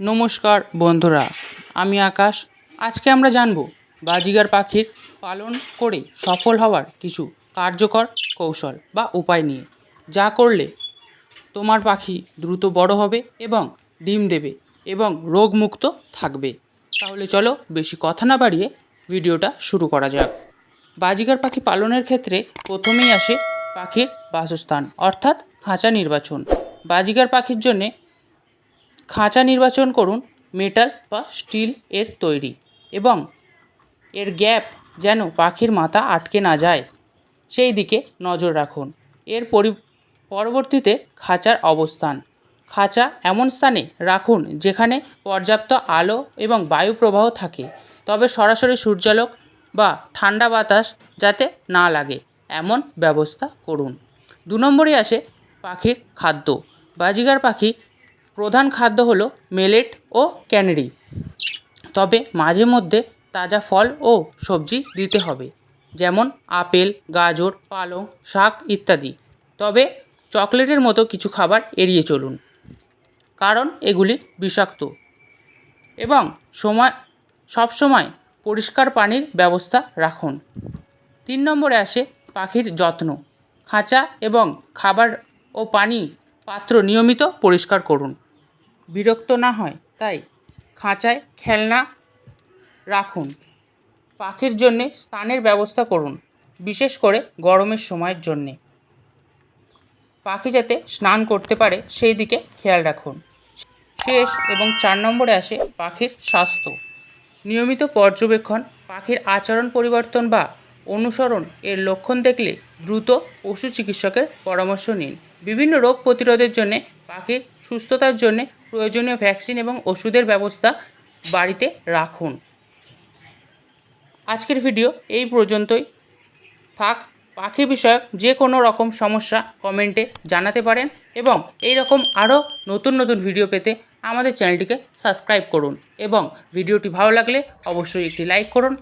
নমস্কার বন্ধুরা, আমি আকাশ। আজকে আমরা জানব বাজিগার পাখির পালন করে সফল হওয়ার কিছু কার্যকর কৌশল বা উপায় নিয়ে, যা করলে তোমার পাখি দ্রুত বড় হবে এবং ডিম দেবে এবং রোগমুক্ত থাকবে। তাহলে চলো বেশি কথা না বাড়িয়ে ভিডিওটা শুরু করা যাক। বাজিগার পাখি পালনের ক্ষেত্রে প্রথমেই আসে পাখির বাসস্থান অর্থাৎ খাঁচা নির্বাচন। বাজিগার পাখির জন্যে খাঁচা নির্বাচন করুন মেটাল বা স্টিল এর তৈরি এবং এর গ্যাপ যেন পাখির মাথা আটকে না যায় সেই দিকে নজর রাখুন। এর পরবর্তীতে খাঁচার অবস্থান। খাঁচা এমন স্থানে রাখুন যেখানে পর্যাপ্ত আলো এবং বায়ু প্রবাহ থাকে, তবে সরাসরি সূর্যালোক বা ঠান্ডা বাতাস যাতে না লাগে এমন ব্যবস্থা করুন। 2 নম্বরে আসে পাখির খাদ্য। বাজিগার পাখি প্রধান খাদ্য হলো মেলেট ও ক্যানেরি, তবে মাঝে মধ্যে তাজা ফল ও সবজি দিতে হবে, যেমন আপেল, গাজর, পালং শাক ইত্যাদি। তবে চকলেটের মতো কিছু খাবার এড়িয়ে চলুন, কারণ এগুলি বিষাক্ত। এবং সবসময় পরিষ্কার পানির ব্যবস্থা রাখুন। 3 নম্বরে আসে পাখির যত্ন। খাঁচা এবং খাবার ও পানি পাত্র নিয়মিত পরিষ্কার করুন। বিরক্ত না হয় তাই খাঁচায় খেলনা রাখুন। পাখির জন্যে স্থানের ব্যবস্থা করুন, বিশেষ করে গরমের সময়ের জন্যে। পাখি যাতে স্নান করতে পারে সেই দিকে খেয়াল রাখুন। শেষ এবং 4 নম্বরে আসে পাখির স্বাস্থ্য। নিয়মিত পর্যবেক্ষণ। পাখির আচরণ পরিবর্তন বা অনুসরণ এর লক্ষণ দেখলে দ্রুত পশু চিকিৎসকের পরামর্শ নিন। বিভিন্ন রোগ প্রতিরোধের জন্যে পাখির সুস্থতার জন্যে প্রয়োজনীয় ভ্যাকসিন এবং ওষুধের ব্যবস্থা বাড়িতে রাখুন। আজকের ভিডিও এই পর্যন্তই থাক। পাখি বিষয়ক যে কোনো রকম সমস্যা কমেন্টে জানাতে পারেন এবং এই রকম আরও নতুন নতুন ভিডিও পেতে আমাদের চ্যানেলটিকে সাবস্ক্রাইব করুন এবং ভিডিওটি ভালো লাগলে অবশ্যই একটি লাইক করুন